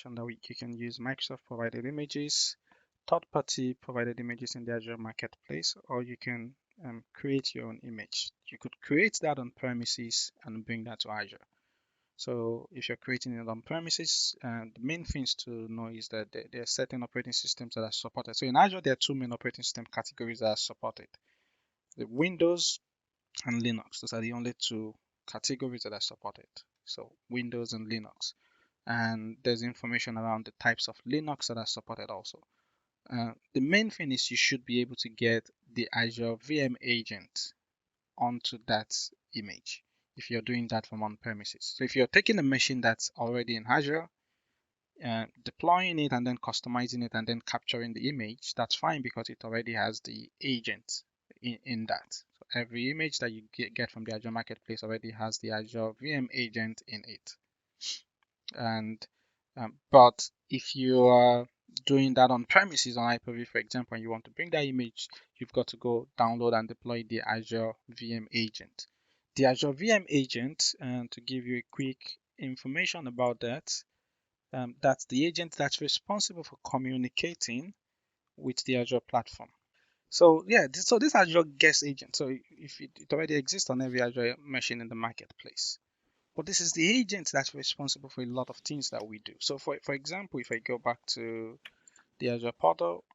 mentioned that you can use Microsoft provided images, third-party provided images in the Azure Marketplace, or you can create your own image. You could create that on premises and bring that to Azure. So if you're creating it on premises, the main things to know is that there are certain operating systems that are supported. So in Azure, there are two main operating system categories that are supported: the Windows and Linux. Those are the only two categories that are supported. So Windows and Linux. And there's information around the types of Linux that are supported also. The main thing is you should be able to get the Azure VM agent onto that image if you're doing that from on premises. So if you're taking a machine that's already in Azure, deploying it and then customizing it and then capturing the image, that's fine because it already has the agent in that. So every image that you get from the Azure Marketplace already has the Azure VM agent in it. And but if you are doing that on premises on Hyper-V, for example, and you want to bring that image, you've got to go download and deploy the Azure VM agent. The Azure VM agent, to give you a quick information about that, that's the agent that's responsible for communicating with the Azure platform. So yeah, so this Azure guest agent. So if it already exists on every Azure machine in the marketplace. But this is the agent that's responsible for a lot of things that we do. So for example, if I go back to the Azure portal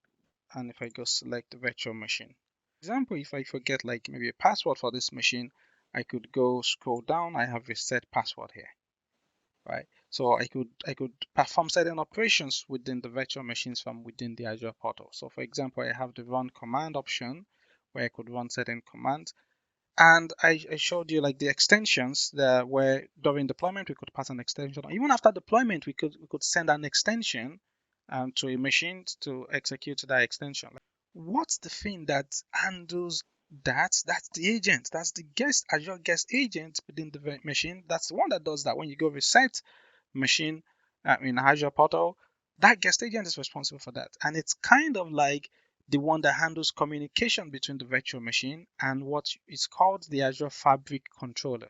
and if I go select the virtual machine. For example, if I forget like maybe a password for this machine, I could go scroll down. I have a set password here, right? So I could perform certain operations within the virtual machines from within the Azure portal. So for example, I have the run command option where I could run certain commands. And I showed you like the extensions that where during deployment we could pass an extension. Even after deployment, we could send an extension to a machine to execute that extension. What's the thing that handles that? That's the agent. That's the Azure guest agent within the machine. That's the one that does that. When you go reset machine in Azure portal, that guest agent is responsible for that. And it's kind of like the one that handles communication between the virtual machine and what is called the Azure Fabric Controller.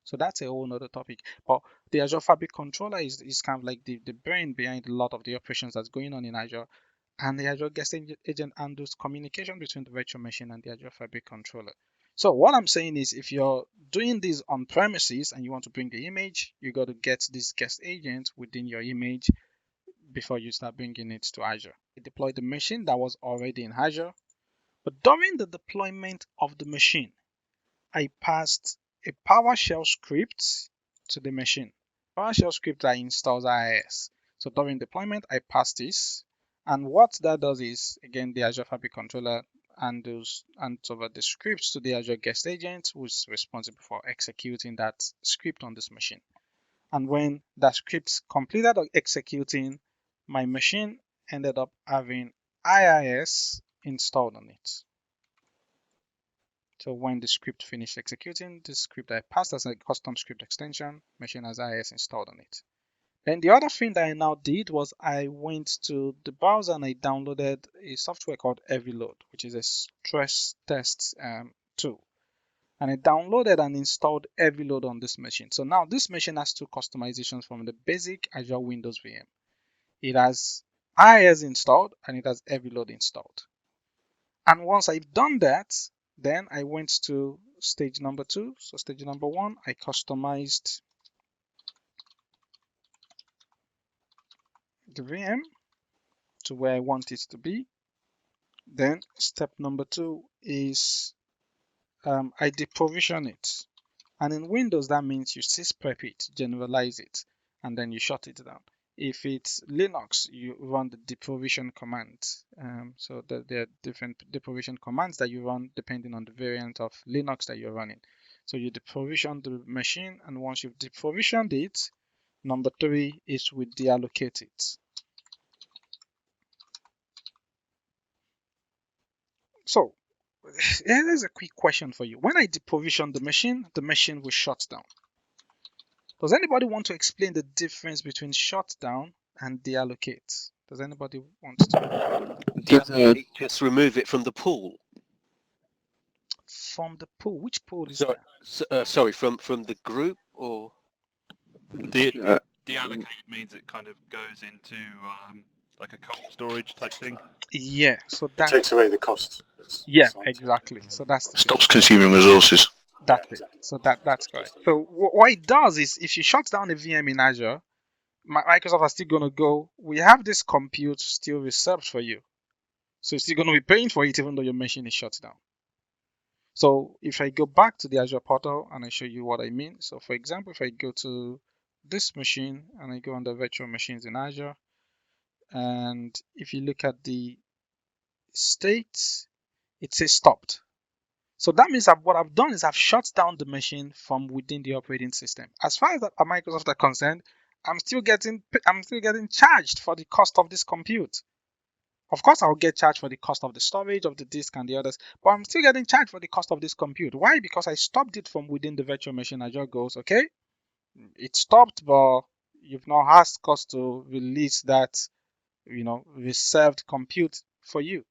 So that's a whole other topic. But the Azure Fabric Controller is kind of like the brain behind a lot of the operations that's going on in Azure. And the Azure Guest Agent handles communication between the virtual machine and the Azure Fabric Controller. So what I'm saying is if you're doing this on premises and you want to bring the image, you got to get this guest agent within your image before you start bringing it to Azure. I deployed the machine that was already in Azure, but during the deployment of the machine, I passed a PowerShell script to the machine. PowerShell script that installs IIS. So during deployment, I passed this, and what that does is, again, the Azure Fabric Controller hands over the scripts to the Azure Guest Agent, who's responsible for executing that script on this machine. And when that script's completed or executing, my machine ended up having IIS installed on it. So when the script finished executing, the script I passed as a custom script extension, machine has IIS installed on it. Then the other thing that I now did was I went to the browser and I downloaded a software called Heavyload, which is a stress test tool. And I downloaded and installed Heavyload on this machine. So now this machine has two customizations from the basic Azure Windows VM. It has IIS installed and it has Heavyload installed. And once I've done that, then I went to stage number 2. So stage number 1, I customized the VM to where I want it to be. Then step number 2 is I deprovision it. And in Windows, that means you sysprep it, generalize it, and then you shut it down. If it's Linux, you run the deprovision command. So there are different deprovision commands that you run depending on the variant of Linux that you're running. So you deprovision the machine, and once you've deprovisioned it, number 3 is we deallocate it. So here's a quick question for you. When I deprovision the machine will shut down. Does anybody want to explain the difference between shut down and deallocate? Does anybody want to? Just remove it from the pool. From the pool? Which pool is that? Sorry, from the group or the deallocated means it kind of goes into like a cold storage type thing. Yeah, so It takes away the cost. yeah, exactly. So that's the thing. Stops consuming resources. That's it. So that's correct. So what it does is, if you shut down a VM in Azure, Microsoft are still going to go, we have this compute still reserved for you. So you're still going to be paying for it even though your machine is shut down. So if I go back to the Azure portal and I show you what I mean. So for example, if I go to this machine and I go under virtual machines in Azure, and if you look at the state, it says stopped. So that means that what I've done is I've shut down the machine from within the operating system. As far as Microsoft are concerned, I'm still getting charged for the cost of this compute. Of course, I'll get charged for the cost of the storage of the disk and the others, but I'm still getting charged for the cost of this compute. Why? Because I stopped it from within the virtual machine. Azure goes, okay, it stopped, but you've now asked us to release that, reserved compute for you.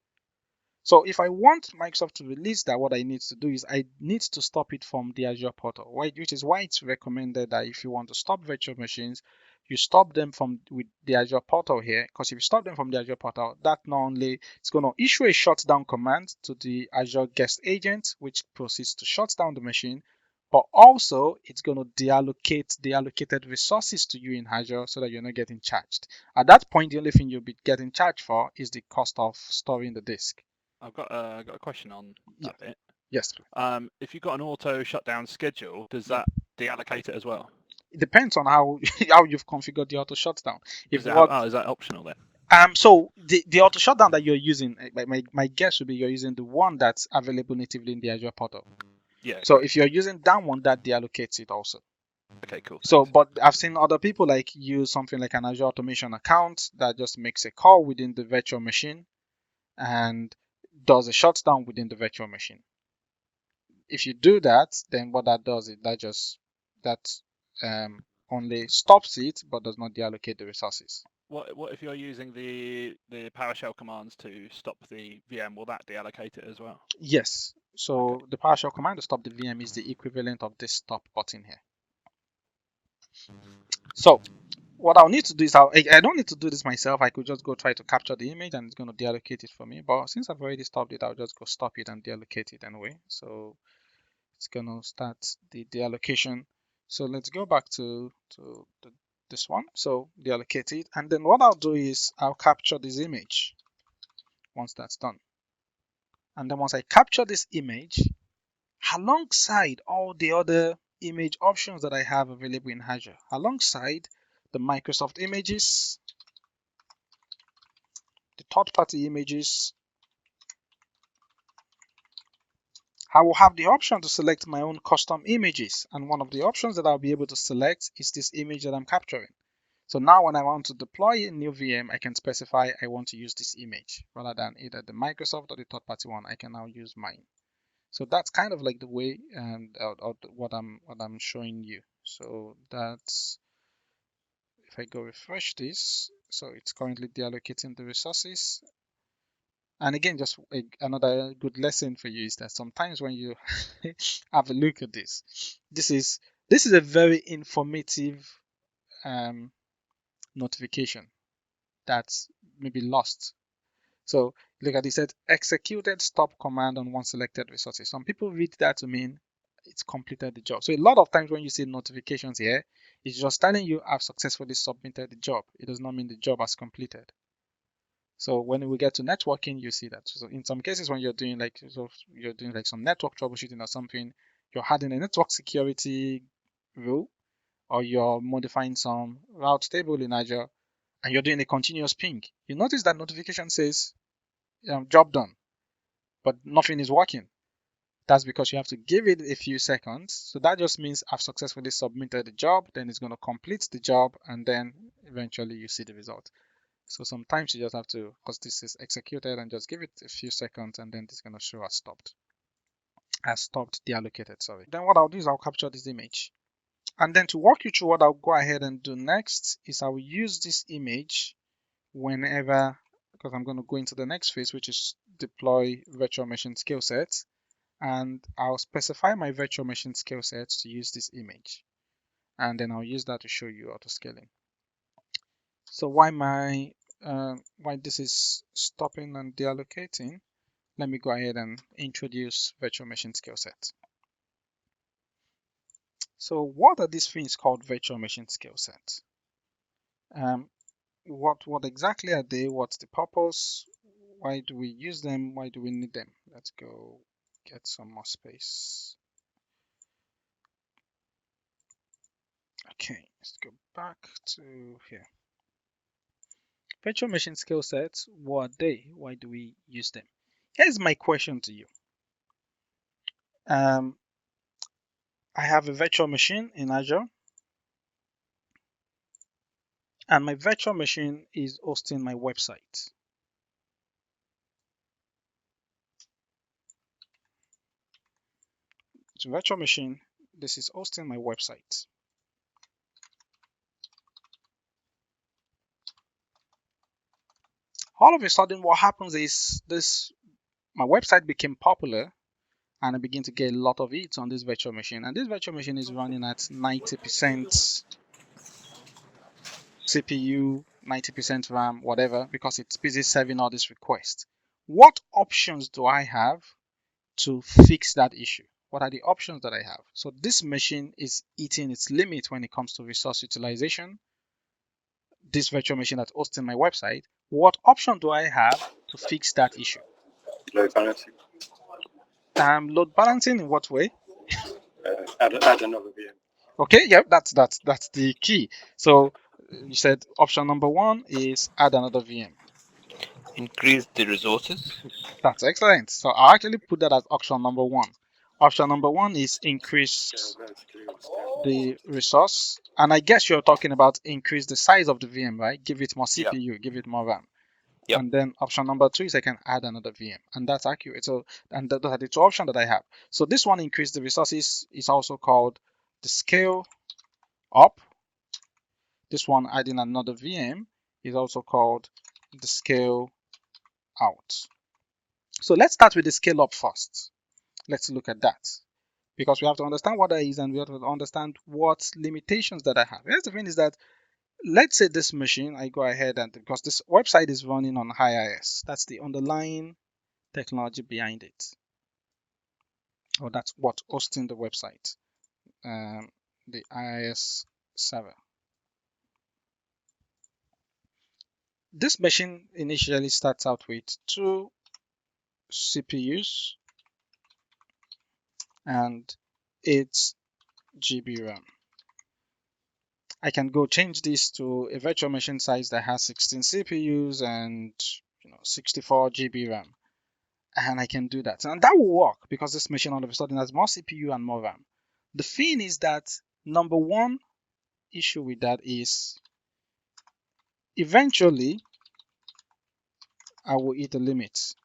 So if I want Microsoft to release that, what I need to do is I need to stop it from the Azure portal, which is why it's recommended that if you want to stop virtual machines, you stop them with the Azure portal here, because if you stop them from the Azure portal, that not only it's going to issue a shutdown command to the Azure guest agent, which proceeds to shut down the machine, but also it's going to deallocate the allocated resources to you in Azure so that you're not getting charged. At that point, the only thing you'll be getting charged for is the cost of storing the disk. I've got a question on that bit. Yes. If you've got an auto shutdown schedule, does that deallocate it as well? It depends on how you've configured the auto shutdown. Is that optional then? So the auto shutdown that you're using, my guess would be you're using the one that's available natively in the Azure portal. Yeah. So if you're using that one, that deallocates it also. Okay, cool. So, but I've seen other people use something like an Azure automation account that just makes a call within the virtual machine and does a shutdown within the virtual machine. If you do that, then what that does is that only stops it but does not deallocate the resources. What if you're using the PowerShell commands to stop the VM? Will that deallocate it as well? Yes. So okay. The PowerShell command to stop the VM is the equivalent of this stop button here. So what I'll need to do is I don't need to do this myself. I could just go try to capture the image and it's going to deallocate it for me. But since I've already stopped it, I'll just go stop it and deallocate it anyway. So it's going to start the deallocation. So let's go back to this one. So deallocate it. And then what I'll do is I'll capture this image once that's done. And then once I capture this image, alongside all the other image options that I have available in Azure, alongside the Microsoft images, the third-party images, I will have the option to select my own custom images. And one of the options that I'll be able to select is this image that I'm capturing. So now when I want to deploy a new VM, I can specify I want to use this image rather than either the Microsoft or the third-party one. I can now use mine. So that's kind of like the way and what I'm showing you. So that's, if I go refresh this, so it's currently deallocating the resources. And again, just another good lesson for you is that sometimes when you have a look at this is a very informative notification that's maybe lost. So look at it, said executed stop command on one selected resources. Some people read that to mean it's completed the job. So a lot of times when you see notifications here, it's just telling you I've successfully submitted the job. It does not mean the job has completed. So when we get to networking, you see that. So in some cases, when you're doing some network troubleshooting or something, you're adding a network security rule, or you're modifying some route table in Azure, and you're doing a continuous ping. You notice that notification says job done, but nothing is working. That's because you have to give it a few seconds. So that just means I've successfully submitted the job, then it's going to complete the job, and then eventually you see the result. So sometimes you just have to, because this is executed, and just give it a few seconds, and then it's going to show as stopped. Deallocated, sorry. Then what I'll do is I'll capture this image. And then to walk you through what I'll go ahead and do next is I will use this image whenever, because I'm going to go into the next phase, which is deploy virtual machine Skillset. And I'll specify my virtual machine skill sets to use this image. And then I'll use that to show you auto scaling. So why this is stopping and deallocating, let me go ahead and introduce virtual machine skill set. So what are these things called virtual machine skill set? What exactly are they? What's the purpose? Why do we use them? Why do we need them? Let's go get some more space. Okay, let's go back to here. Virtual machine skill sets, what are they? Why do we use them? Here's my question to you. I have a virtual machine in Azure, and my virtual machine is hosting my website. It's a virtual machine. This is hosting my website. All of a sudden, what happens is my website became popular, and I begin to get a lot of hits on this virtual machine. And this virtual machine is running at 90% CPU, 90% RAM, whatever, because it's busy serving all these requests. What options do I have to fix that issue? What are the options that I have? So this machine is hitting its limit when it comes to resource utilization. This virtual machine that's hosting my website, what option do I have to fix that issue? Load balancing. Load balancing in what way? Add another VM. Okay, yeah, that's the key. So you said option number 1 is add another VM. Increase the resources. That's excellent. So I'll actually put that as option number 1. Option number 1 is increase the resource. And I guess you're talking about increase the size of the VM, right? Give it more CPU, give it more RAM. Yep. And then option number 2 is I can add another VM. And that's accurate. So, and those are the 2 options that I have. So this one, increase the resources, is also called the scale up. This one, adding another VM, is also called the scale out. So let's start with the scale up first. Let's look at that, because we have to understand what that is, and we have to understand what limitations that I have. Here's the thing is that, let's say this machine, I go ahead and, because this website is running on HiIS, that's the underlying technology behind it, or that's what hosting the website, the HiIS server. This machine initially starts out with 2 CPUs and 8 GB RAM. I can go change this to a virtual machine size that has 16 CPUs and 64 GB RAM. And I can do that. And that will work because this machine all of a sudden has more CPU and more RAM. The thing is that number 1 issue with that is eventually I will hit the limit.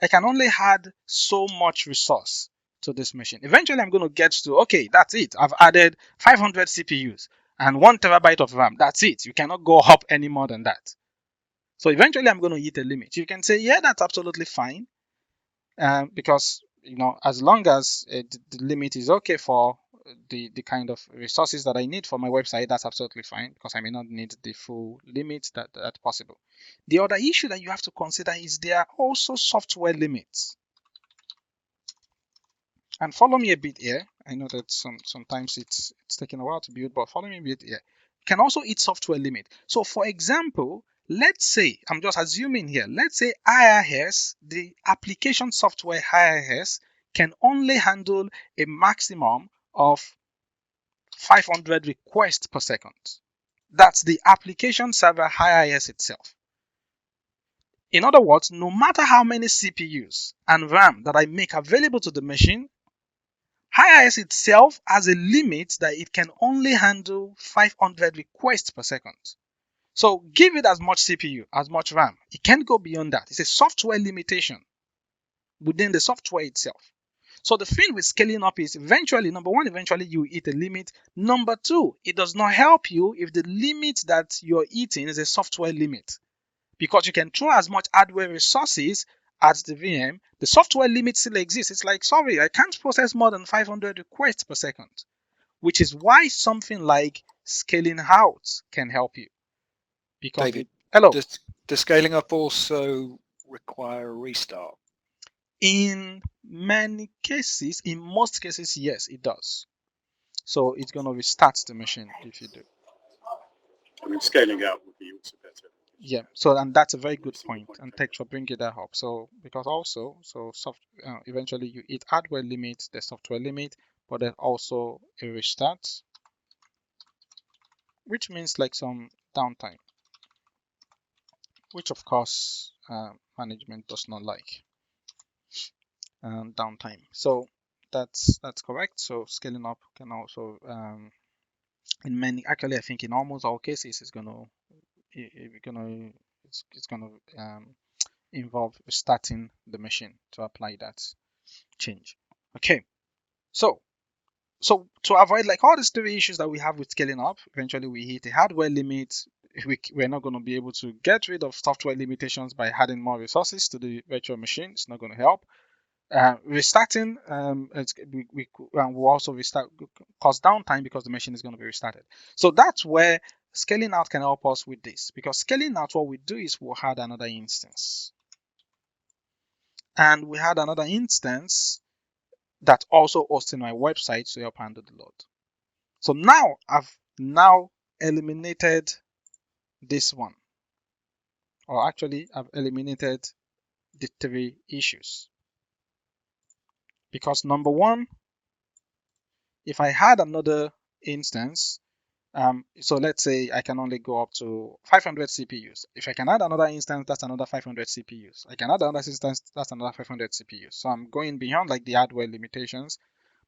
I can only add so much resource to this machine. Eventually I'm going to get to, okay, that's it. I've added 500 CPUs and 1 terabyte of RAM. That's it. You cannot go up any more than that. So eventually I'm going to hit a limit. You can say, yeah, that's absolutely fine. Because, as long as the limit is okay for the kind of resources that I need for my website, that's absolutely fine, because I may not need the full limit that's possible. The other issue that you have to consider is there are also software limits. And follow me a bit here. I know that sometimes it's taking a while to build, but follow me a bit here. You can also hit software limit. So for example, let's say, I'm just assuming here, let's say HiIS, the application software HiIS, can only handle a maximum of 500 requests per second. That's the application server HiIS itself. In other words, no matter how many CPUs and RAM that I make available to the machine, HiIS itself has a limit that it can only handle 500 requests per second. So give it as much CPU, as much RAM. It can't go beyond that. It's a software limitation within the software itself. So the thing with scaling up is eventually, number 1, eventually you hit a limit. Number 2, it does not help you if the limit that you're hitting is a software limit, because you can throw as much hardware resources at the VM, the software limit still exists. It's like, sorry, I can't process more than 500 requests per second, which is why something like scaling out can help you. because David, hello. does scaling up also require a restart? In many cases, in most cases, yes, it does. So it's going to restart the machine if you do. I mean, scaling out would be also better. Yeah. So and that's a very good point. And thanks for bringing that up. So because also, eventually you hit hardware limit, the software limit, but there's also a restart, which means like some downtime, which of course management does not like. Downtime. So that's correct. So scaling up can also in many, actually I think in almost all cases it's gonna involve restarting the machine to apply that change. Okay, so to avoid like all these three issues that we have with scaling up, eventually we hit a hardware limit. We're not going to be able to get rid of software limitations by adding more resources to the virtual machine. It's not going to help. Restarting will also cause downtime because the machine is going to be restarted. So that's where scaling out can help us with this, because scaling out, what we do is we'll add another instance, and we had another instance that also hosting my website to help handle the load. So now I've eliminated this one, or actually I've eliminated the three issues. Because number one, if I had another instance, so let's say I can only go up to 500 CPUs. If I can add another instance, that's another 500 CPUs. I can add another instance, that's another 500 CPUs. So I'm going beyond like the hardware limitations.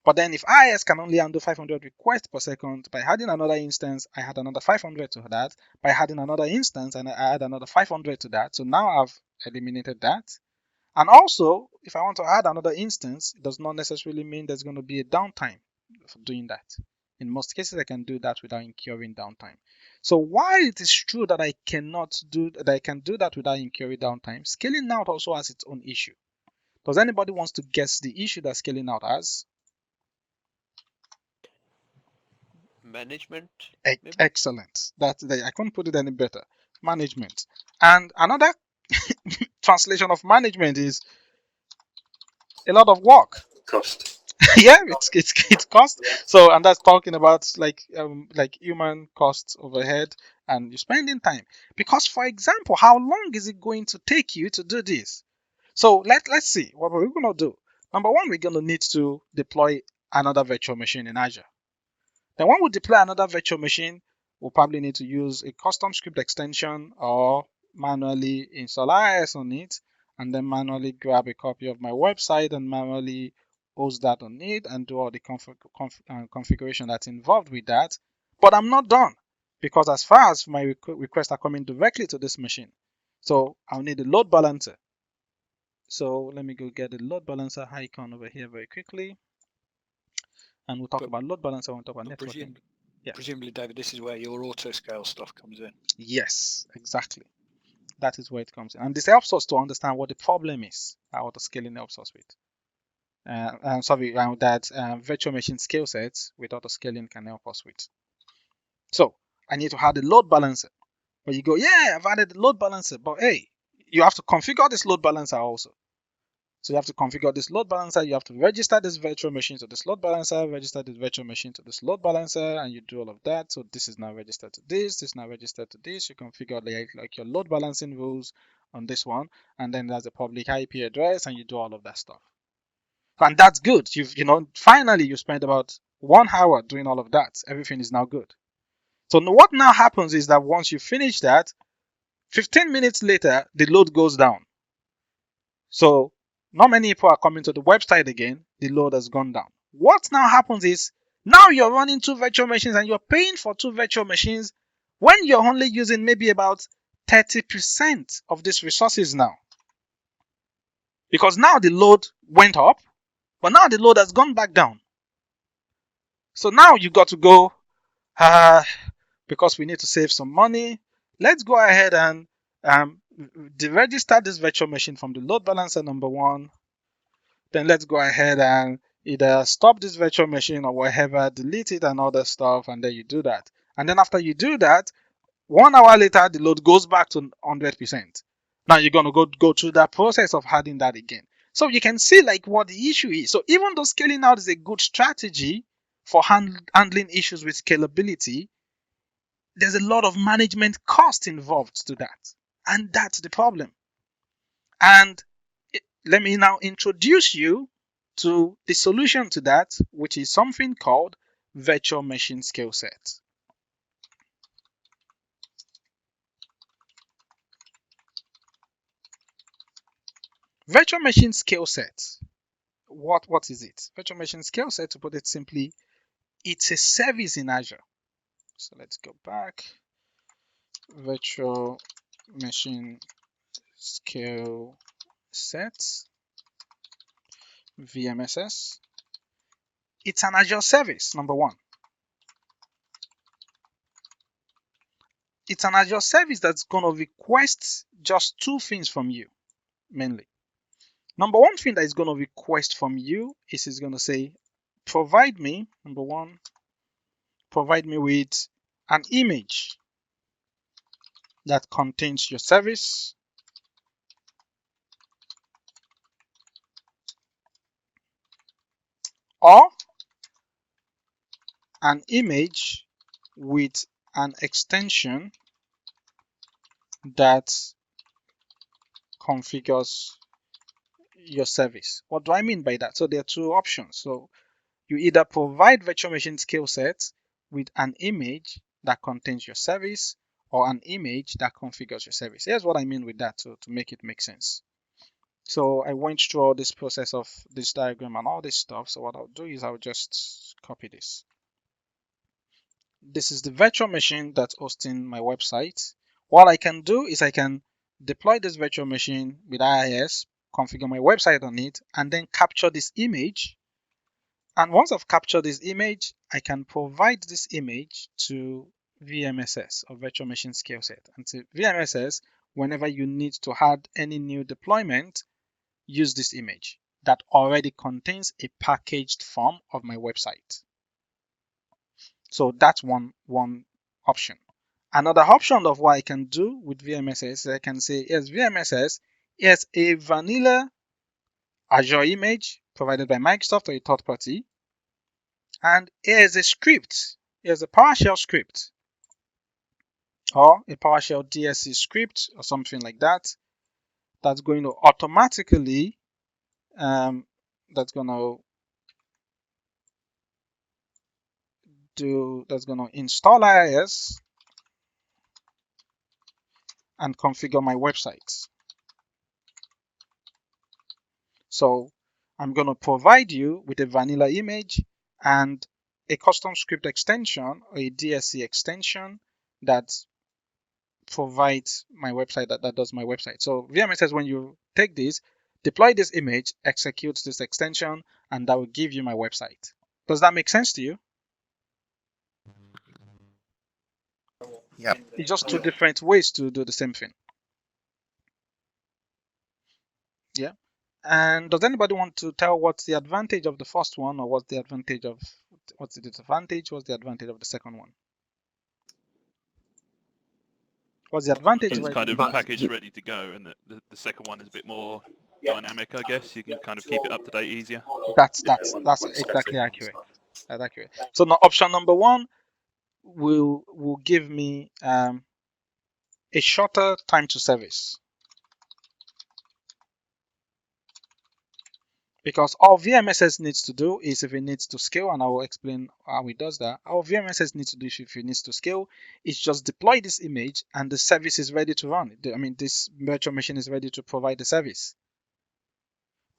But then if IIS can only handle 500 requests per second, by adding another instance, I had another 500 to that. By adding another instance, and I add another 500 to that. So now I've eliminated that. And also, if I want to add another instance, it does not necessarily mean there's going to be a downtime for doing that. In most cases, I can do that without incurring downtime. So while it is true that I can do that without incurring downtime, scaling out also has its own issue. Does anybody wants to guess the issue that scaling out has? Management. Excellent. I couldn't put it any better. Management. And another translation of management is a lot of work. Cost. Yeah, it's cost. So, and that's talking about like human costs overhead, and you're spending time. Because, for example, how long is it going to take you to do this? So let's see what we're gonna do. Number one, we're gonna need to deploy another virtual machine in Azure. Then when we deploy another virtual machine, we'll probably need to use a custom script extension or manually install IIS on it, and then manually grab a copy of my website and manually host that on it and do all the configuration that's involved with that. But I'm not done, because as far as my requests are coming directly to this machine, so I'll need a load balancer. So let me go get the load balancer icon over here very quickly. And we'll talk about load balancer, we'll talk about networking. Presumably, David, this is where your auto scale stuff comes in. Yes, exactly. That is where it comes in. And this helps us to understand what the problem is, auto scaling helps us with. That virtual machine skill sets with auto scaling can help us with. So I need to add the load balancer. But you go, yeah, I've added the load balancer, but hey, you have to configure this load balancer also. So you have to configure this load balancer, you have to register this virtual machine to this load balancer, register this virtual machine to this load balancer, and you do all of that. So this is now registered to this is now registered to this. You configure like your load balancing rules on this one, and then there's a public IP address, and you do all of that stuff. And that's good. Finally you spent about 1 hour doing all of that. Everything is now good. So what now happens is that once you finish that, 15 minutes later, the load goes down. So not many people are coming to the website again. The load has gone down. What now happens is, now you're running 2 virtual machines and you're paying for 2 virtual machines when you're only using maybe about 30% of these resources now. Because now the load went up, but now the load has gone back down. So now you got to go, because we need to save some money, let's go ahead and deregister this virtual machine from the load balancer number 1. Then let's go ahead and either stop this virtual machine or whatever, delete it and other stuff, and then you do that. And then after you do that, 1 hour later, the load goes back to 100%. Now you're going to go through that process of adding that again. So you can see like what the issue is. So even though scaling out is a good strategy for handling issues with scalability, there's a lot of management cost involved to that. And that's the problem. And let me now introduce you to the solution to that, which is something called virtual machine Skillset. Virtual machine Skillset. What is it? Virtual machine Skillset, to put it simply, it's a service in Azure. So let's go back. Virtual machine Skillset, VMSS. It's an Azure service, number one. It's an Azure service that's going to request just two things from you, mainly. Number one thing that it's going to request from you is it's going to say, provide me, number one, provide me with an image that contains your service, or an image with an extension that configures your service. What do I mean by that? So there are two options. So you either provide virtual machine Skillset with an image that contains your service or an image that configures your service. Here's what I mean with that to make it make sense. So I went through all this process of this diagram and all this stuff. So what I'll do is I'll just copy this. This is the virtual machine that's hosting my website. What I can do is I can deploy this virtual machine with IIS, configure my website on it, and then capture this image. And once I've captured this image, I can provide this image to VMSS, or Virtual Machine Skillset. And to VMSS, whenever you need to add any new deployment, use this image that already contains a packaged form of my website. So that's one option. Another option of what I can do with VMSS is I can say, yes, VMSS, here's a vanilla Azure image provided by Microsoft or a third party. And here's a script. Here's a PowerShell script or a PowerShell DSC script or something like that. That's going to automatically, that's going to install IIS and configure my website. So I'm going to provide you with a vanilla image and a custom script extension or a DSC extension that provides my website, that does my website. So VMS says when you take this, deploy this image, execute this extension, and that will give you my website. Does that make sense to you? Yep. It's just two different ways to do the same thing. Yeah. And does anybody want to tell what's the advantage of the first one, or what's the advantage of what's the disadvantage? What's the advantage of the second one? What's the advantage? It's kind of packaged, ready to go, and the second one is a bit more dynamic, I guess. You can kind of keep it up to date easier. That's exactly accurate. That's accurate. So now option number one will give me a shorter time to service. Because all VMSS needs to do is, if it needs to scale, and I will explain how it does that, all VMSS needs to do if it needs to scale is just deploy this image and the service is ready to run. I mean, this virtual machine is ready to provide the service.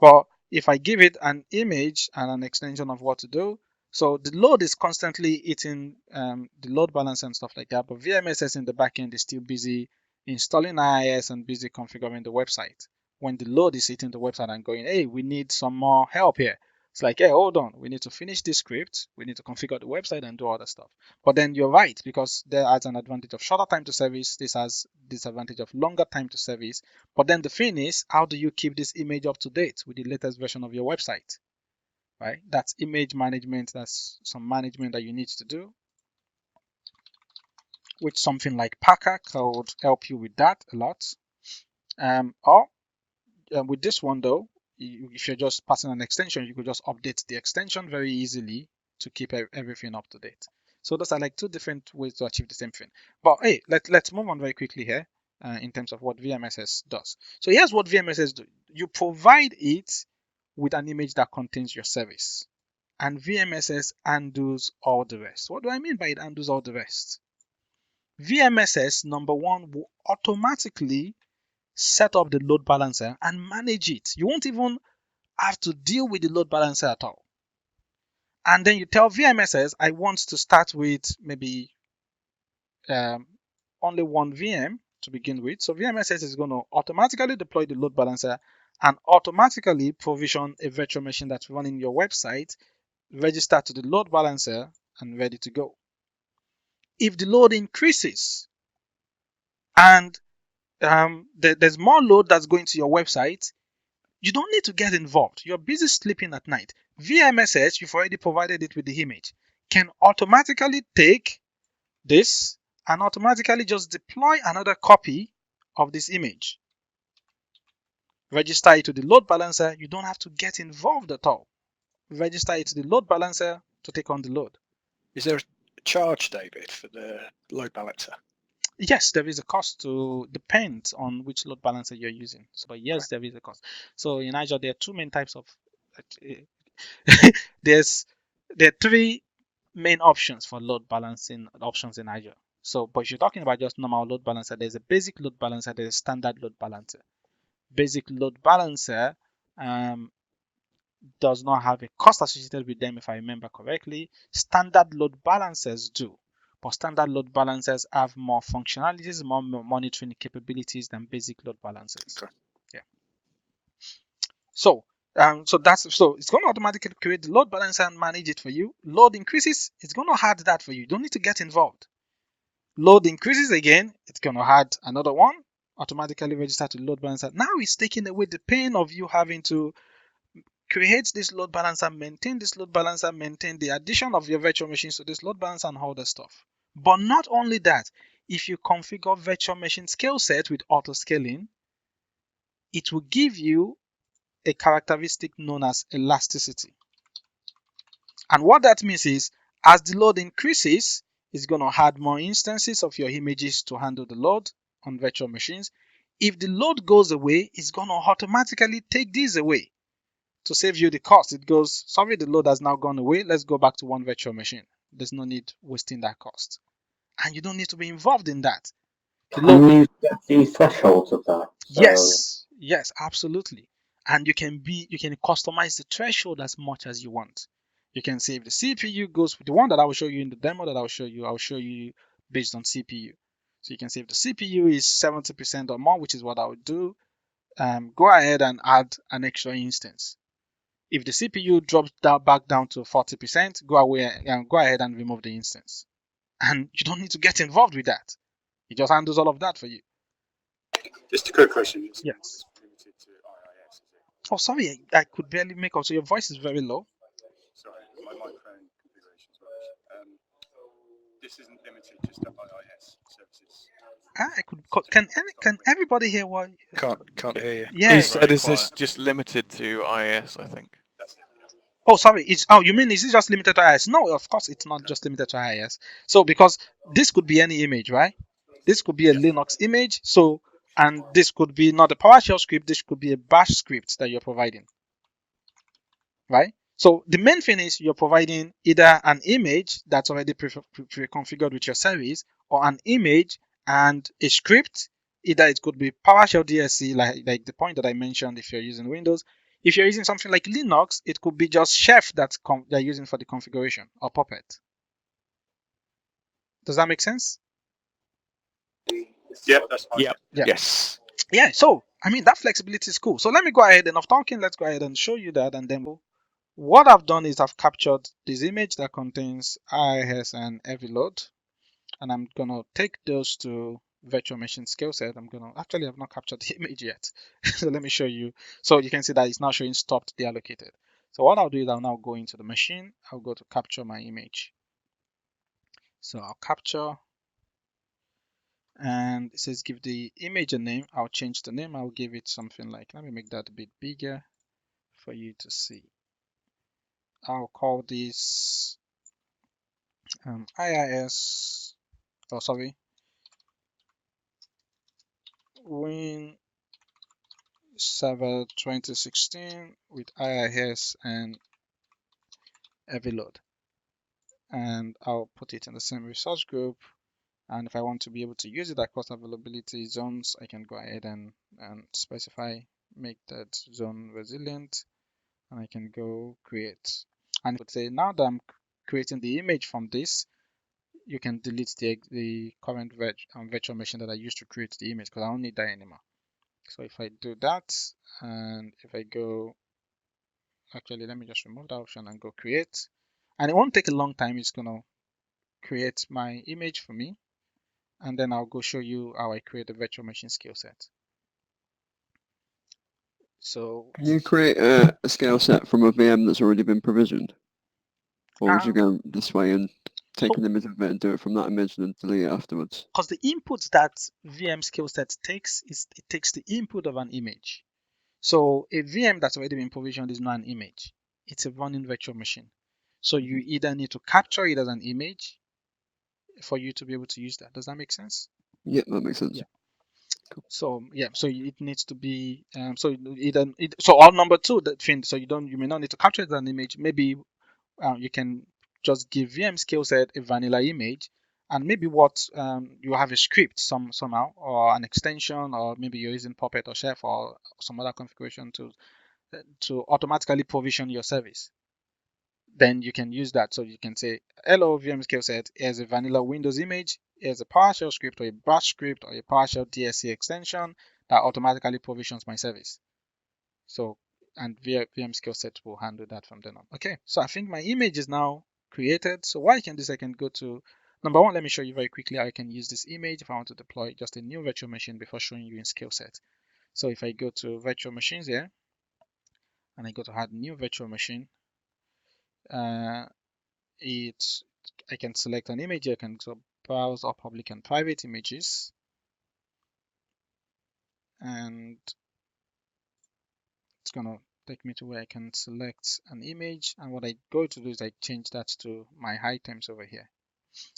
But if I give it an image and an extension of what to do, so the load is constantly eating the load balance and stuff like that, but VMSS in the backend is still busy installing IIS and busy configuring the website. When the load is hitting the website and going, hey, we need some more help here. It's like, hey, hold on, we need to finish this script, we need to configure the website and do other stuff. But then you're right, because there has an advantage of shorter time to service, this has disadvantage of longer time to service. But then the thing is, how do you keep this image up to date with the latest version of your website? Right? That's image management, that's some management that you need to do. which something like Packer could help you with that a lot. Or with this one though, if you're just passing an extension, you could just update the extension very easily to keep everything up to date. So those are like two different ways to achieve the same thing. But hey, let's move on very quickly here in terms of what VMSS does. So here's what VMSS do. You provide it with an image that contains your service, and VMSS handles all the rest. What do I mean by it handles all the rest? VMSS, number one, will automatically set up the load balancer and manage it. You won't even have to deal with the load balancer at all. And then you tell VMSS, I want to start with maybe only one VM to begin with. So VMSS is going to automatically deploy the load balancer and automatically provision a virtual machine that's running your website, register to the load balancer, and ready to go. If the load increases and there's more load that's going to your website, you don't need to get involved. You're busy sleeping at night. VMSS, you've already provided it with the image, can automatically take this and automatically just deploy another copy of this image. Register it to the load balancer. You don't have to get involved at all. Register it to the load balancer to take on the load. Is there a charge, David, for the load balancer? Yes, there is a cost to depend on which load balancer you're using. So, but yes, there is a cost. So in Azure, there are two main types of. there are three main options for load balancing options in Azure. So, but if you're talking about just normal load balancer, there's a basic load balancer, there's a standard load balancer. Basic load balancer does not have a cost associated with them, if I remember correctly. Standard load balancers do. But standard load balancers have more functionalities, more monitoring capabilities than basic load balancers. Okay. Yeah. So it's going to automatically create the load balancer and manage it for you. Load increases, it's going to add that for you. You don't need to get involved. Load increases again, it's going to add another one, automatically register to the load balancer. Now it's taking away the pain of you having to create this load balancer, maintain this load balancer, maintain the addition of your virtual machines to this load balancer and all that stuff. But not only that, if you configure virtual machine Skillset with auto scaling, it will give you a characteristic known as elasticity. And what that means is, as the load increases, it's going to add more instances of your images to handle the load on virtual machines. If the load goes away, it's going to automatically take these away. To save you the cost, it goes, sorry, the load has now gone away. Let's go back to one virtual machine. There's no need wasting that cost. And you don't need to be involved in that. Can you set the thresholds of that? Yes, absolutely. And you can customize the threshold as much as you want. You can say if the CPU goes with the one that I will show you in the demo that I'll show you based on CPU. So you can say if the CPU is 70% or more, which is what I would do, go ahead and add an extra instance. If the CPU drops back down to 40%, go ahead and remove the instance. And you don't need to get involved with that. It just handles all of that for you. Just a quick question. Yes. Limited to IIS, is it? Oh, sorry, I could barely make out. So your voice is very low. Sorry, my microphone configuration is rubbish. This isn't limited just to IIS services. Can everybody hear what? Can't hear you. Yeah. He said this is just limited to IIS, I think. That's it. Oh, sorry. You mean is it just limited to IIS? No, of course it's not just limited to IIS. So because this could be any image, right? This could be a Linux image. So and this could be not a PowerShell script. This could be a Bash script that you're providing, right? So the main thing is you're providing either an image that's already pre-configured with your service, or an image and a script. Either it could be PowerShell DSC, like the point that I mentioned if you're using Windows. If you're using something like Linux, it could be just Chef that they're using for the configuration, or Puppet. Does that make sense? Yeah, that's fine. Yeah. Yeah. Yes. Yeah, so I mean that flexibility is cool. So let me go ahead and let's go ahead and show you that, and then what I've done is I've captured this image that contains IIS and heavy load, and I'm gonna take those to virtual machine Skillset. I've not captured the image yet. So let me show you. So you can see that it's now showing stopped deallocated. So what I'll do is I'll now go into the machine. I'll go to capture my image. So I'll capture And it says give the image a name. I'll change the name. I'll give it something like, let me make that a bit bigger for you to see. I'll call this IIS, oh sorry, Win Server 2016 with IIS and heavy load. And I'll put it in the same resource group. And if I want to be able to use it across availability zones, I can go ahead and specify, make that zone resilient, and I can go create. And I would say now that I'm creating the image from this, you can delete the current virtual machine that I used to create the image, because I don't need that anymore. So if I do that, and if I go, actually let me just remove that option and go create, and it won't take a long time. It's gonna create my image for me, and then I'll go show you how I create a virtual machine skill set. So Can you create a skill set from a VM that's already been provisioned? Or would you go this way and take an image of it and do it from that image and then delete it afterwards? because the inputs that VM skill set takes is it takes the input of an image. So a VM that's already been provisioned is not an image. It's a running virtual machine. So you either need to capture it as an image for you to be able to use that. Does that make sense? Yeah, that makes sense. Yeah. So yeah, so it needs to be so on number two that thing. So you may not need to capture it as an image. Maybe you can just give VM skill set a vanilla image, and maybe what you have a script somehow, or an extension, or maybe you're using Puppet or Chef or some other configuration to automatically provision your service. Then you can use that. So you can say, hello VM skill set, here's a vanilla Windows image, here's a PowerShell script or a Bash script or a PowerShell DSC extension that automatically provisions my service. So, and VM skill set will handle that from then on. Okay, so I think my image is now created. So what I can do is I can go to, number one, let me show you very quickly how I can use this image if I want to deploy just a new virtual machine before showing you in skill set. So if I go to virtual machines here, and I go to add new virtual machine, I can select an image. I can browse all public and private images, and it's gonna take me to where I can select an image, and what I go to do is I change that to my items over here,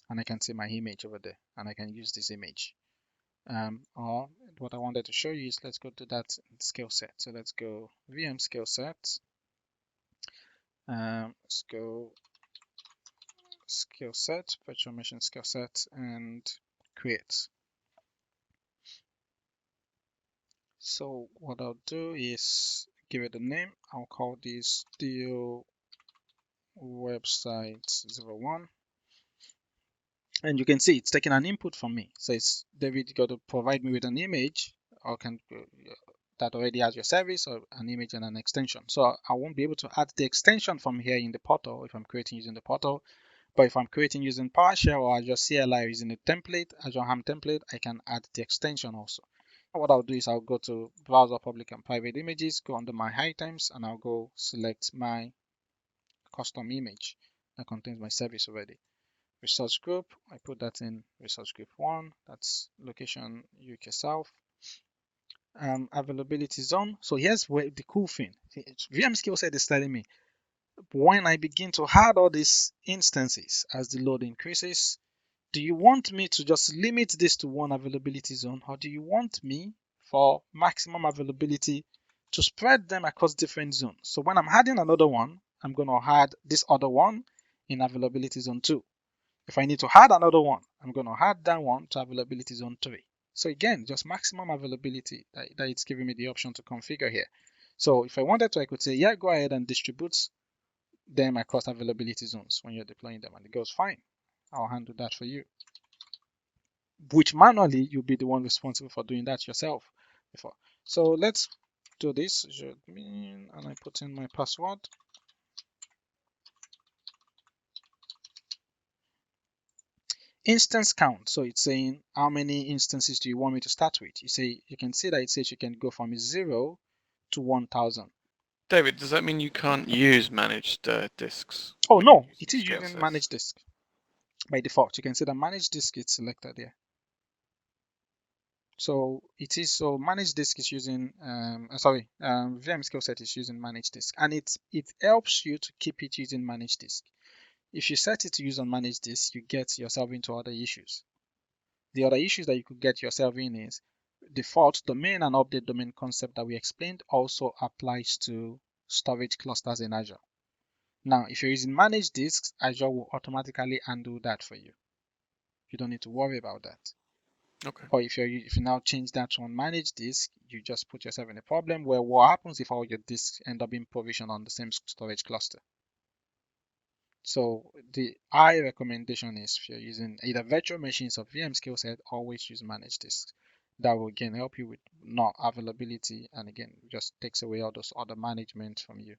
and I can see my image over there, and I can use this image. Or what I wanted to show you is, let's go to that skill set. So let's go VM skill set. Let's go skill set, virtual machine skill set, and create. So what I'll do is give it a name. I'll call this deal website 01. And you can see it's taking an input from me. So it's David, you got to provide me with an image, or can that already has your service, or an image and an extension. So I won't be able to add the extension from here in the portal if I'm creating using the portal. But if I'm creating using PowerShell or Azure CLI using a template, Azure Ham template, I can add the extension also. What I'll do is I'll go to browser public and private images, go under my items, and I'll go select my custom image that contains my service already. Resource group, I put that in resource group 1, that's location UK South. Availability zone. So here's where the cool thing. VM skill set is telling me when I begin to add all these instances as the load increases, do you want me to just limit this to one availability zone, or do you want me for maximum availability to spread them across different zones? So when I'm adding another one, I'm going to add this other one in availability zone 2. If I need to add another one, I'm going to add that one to availability zone 3. So again, just maximum availability that it's giving me the option to configure here. So if I wanted to, I could say, yeah, go ahead and distribute them across availability zones when you're deploying them, and it goes fine. I'll handle that for you. Which manually you'll be the one responsible for doing that yourself before. So let's do this. And I put in my password. Instance count. So it's saying how many instances do you want me to start with? You can see that it says you can go from 0 to 1000. David, does that mean you can't use managed disks? Oh no, it is using managed disk by default. You can see that managed disk is selected here. So it is, so manage disk is using VM Skillset is using manage disk, and it helps you to keep it using manage disk. If you set it to use on manage disk, you get yourself into other issues. The other issues that you could get yourself in is default domain and update domain concept that we explained also applies to storage clusters in Azure. Now, if you're using managed disks, Azure will automatically handle that for you. You don't need to worry about that. Okay. Or if you now change that to unmanaged disk, you just put yourself in a problem where what happens if all your disks end up being provisioned on the same storage cluster? So the high recommendation is if you're using either virtual machines or VM Skillset, always use managed disks. That will again help you with not availability, and again just takes away all those other management from you.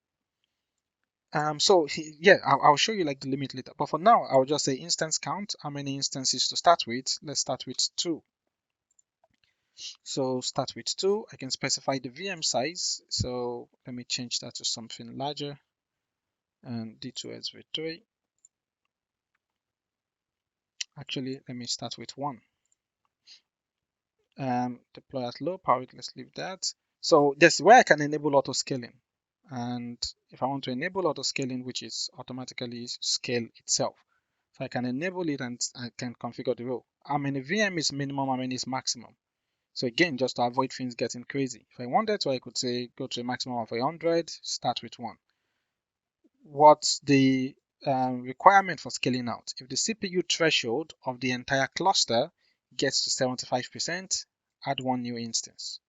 Yeah, I'll show you like the limit later. But for now, I'll just say instance count. How many instances to start with? Let's start with 2. So start with 2. I can specify the VM size. So let me change that to something larger. And D2 SV3. Actually, let me start with 1. Deploy at low power. Let's leave that. So that's where I can enable auto scaling. And if I want to enable auto scaling, which is automatically scale itself, so I can enable it and I can configure the role. How many VM is minimum, how many is maximum. So again, just to avoid things getting crazy. If I wanted to, I could say go to a maximum of 100, start with 1. What's the requirement for scaling out? If the CPU threshold of the entire cluster gets to 75%, add 1 new instance.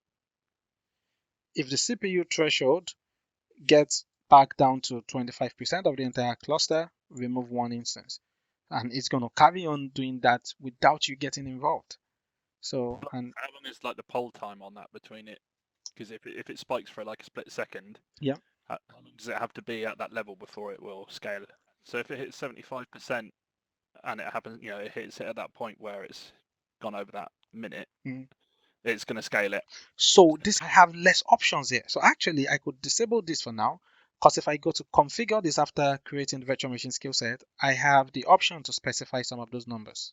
If the CPU threshold gets back down to 25% of the entire cluster, remove 1 instance. And it's going to carry on doing that without you getting involved. So, and how long is like the poll time on that between it? Because if it spikes for like a split second, yeah, how long does it have to be at that level before it will scale? So if it hits 75% and it happens, it hits it at that point where it's gone over that minute, it's going to scale it. So this, I have less options here. So actually, I could disable this for now, because if I go to configure this after creating the virtual machine skill set, I have the option to specify some of those numbers.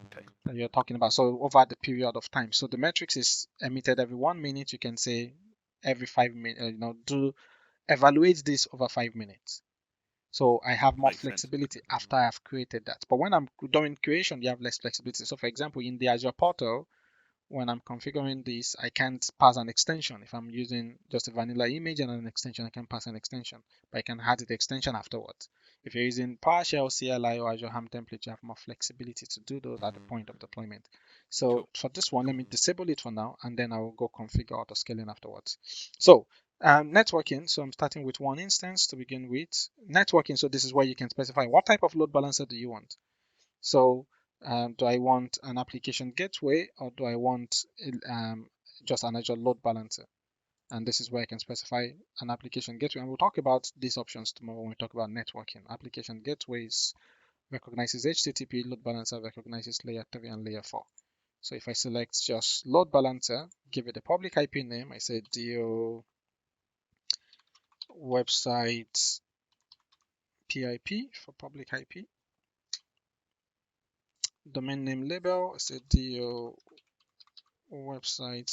Okay. That you're talking about. So over the period of time. So the metrics is emitted every 1 minute. You can say every 5 minutes. Evaluate this over 5 minutes. So I have more Makes flexibility sense. after I've created that. But when I'm doing creation, you have less flexibility. So for example, in the Azure portal, when I'm configuring this, I can't pass an extension. If I'm using just a vanilla image and an extension, I can pass an extension, but I can add the extension afterwards. If you're using Powershell, CLI, or Azure Ham template, you have more flexibility to do those at the point of deployment. So Cool. for this one, let me disable it for now, and then I will go configure auto scaling afterwards. So networking, so I'm starting with 1 instance to begin with. Networking, so this is where you can specify what type of load balancer do you want. So do I want an application gateway, or do I want just an Azure load balancer? And this is where I can specify an application gateway. And we'll talk about these options tomorrow when we talk about networking. Application gateways recognizes HTTP, load balancer recognizes layer 3 and layer 4. So if I select just load balancer, give it a public IP name, I say DO website PIP for public IP. Domain name label, I say DO website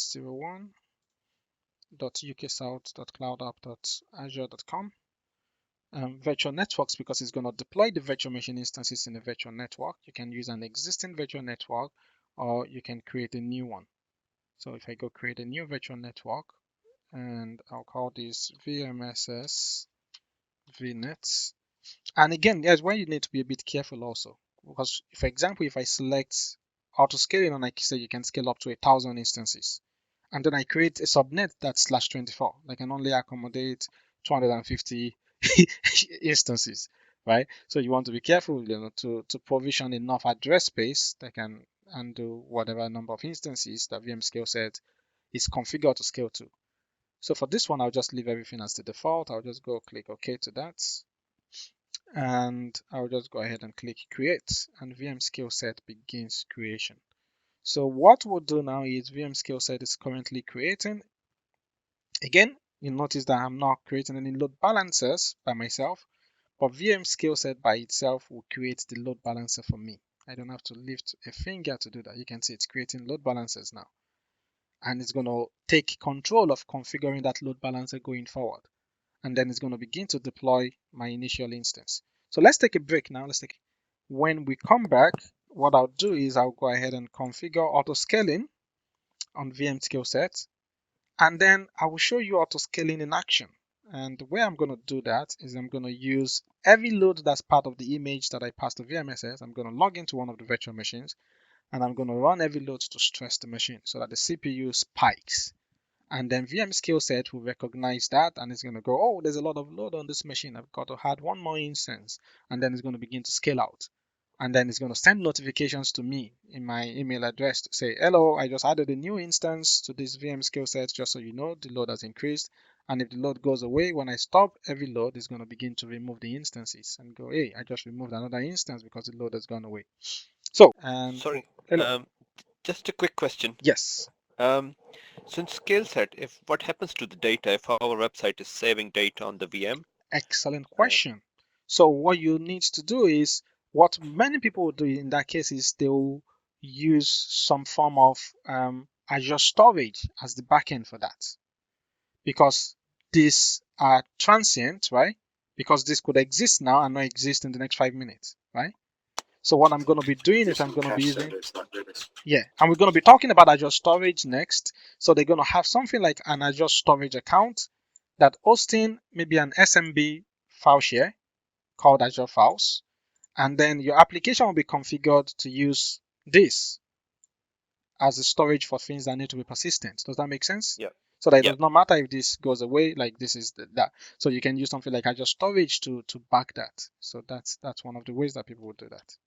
01.uksouth.cloudapp.azure.com. Virtual networks, because it's going to deploy the virtual machine instances in a virtual network. You can use an existing virtual network, or you can create a new one. So if I go create a new virtual network, and I'll call this VMSS VNet. And again, there's where you need to be a bit careful also, because for example, if I select auto scaling and I say you can scale up to 1,000 instances, and then I create a subnet that's /24, I can only accommodate 250 instances, right? So you want to be careful, to provision enough address space that can handle whatever number of instances that VM Skillset is configured to scale to. So for this one, I'll just leave everything as the default. I'll just go click OK to that. And I'll just go ahead and click create, and VM Skillset begins creation. So what we'll do now is VM Skillset is currently creating. Again, you'll notice that I'm not creating any load balancers by myself, but VM Skillset by itself will create the load balancer for me. I don't have to lift a finger to do that. You can see it's creating load balancers now. And it's going to take control of configuring that load balancer going forward. And then it's going to begin to deploy my initial instance. So let's take a break now. When we come back, what I'll do is I'll go ahead and configure auto scaling on VM Skillset. And then I will show you auto scaling in action. And the way I'm going to do that is I'm going to use every load that's part of the image that I pass to VMSS. I'm going to log into one of the virtual machines and I'm going to run every load to stress the machine so that the CPU spikes. And then VM Skillset will recognize that and it's going to go, oh, there's a lot of load on this machine. I've got to add one more instance. And then it's going to begin to scale out. And then it's going to send notifications to me in my email address to say, hello, I just added a new instance to this VM Skillset, just so you know the load has increased. And if the load goes away, when I stop every load, it's going to begin to remove the instances and go, hey, I just removed another instance because the load has gone away. So, and Sorry, hello. just a quick question. Yes. Since Skillset, if what happens to the data if our website is saving data on the VM? Excellent question. So what you need to do is, what many people will do in that case is they'll use some form of Azure storage as the backend for that. Because these are transient, right? Because this could exist now and not exist in the next 5 minutes, right? So what I'm going to be doing is I'm going to be using, and we're going to be talking about Azure storage next. So they're going to have something like an Azure storage account that hosting maybe an SMB file share called Azure Files. And then your application will be configured to use this as a storage for things that need to be persistent. Does that make sense? Yeah. So that it does not matter if this goes away, like this is that. So you can use something like Azure storage to back that. So that's one of the ways that people will do that.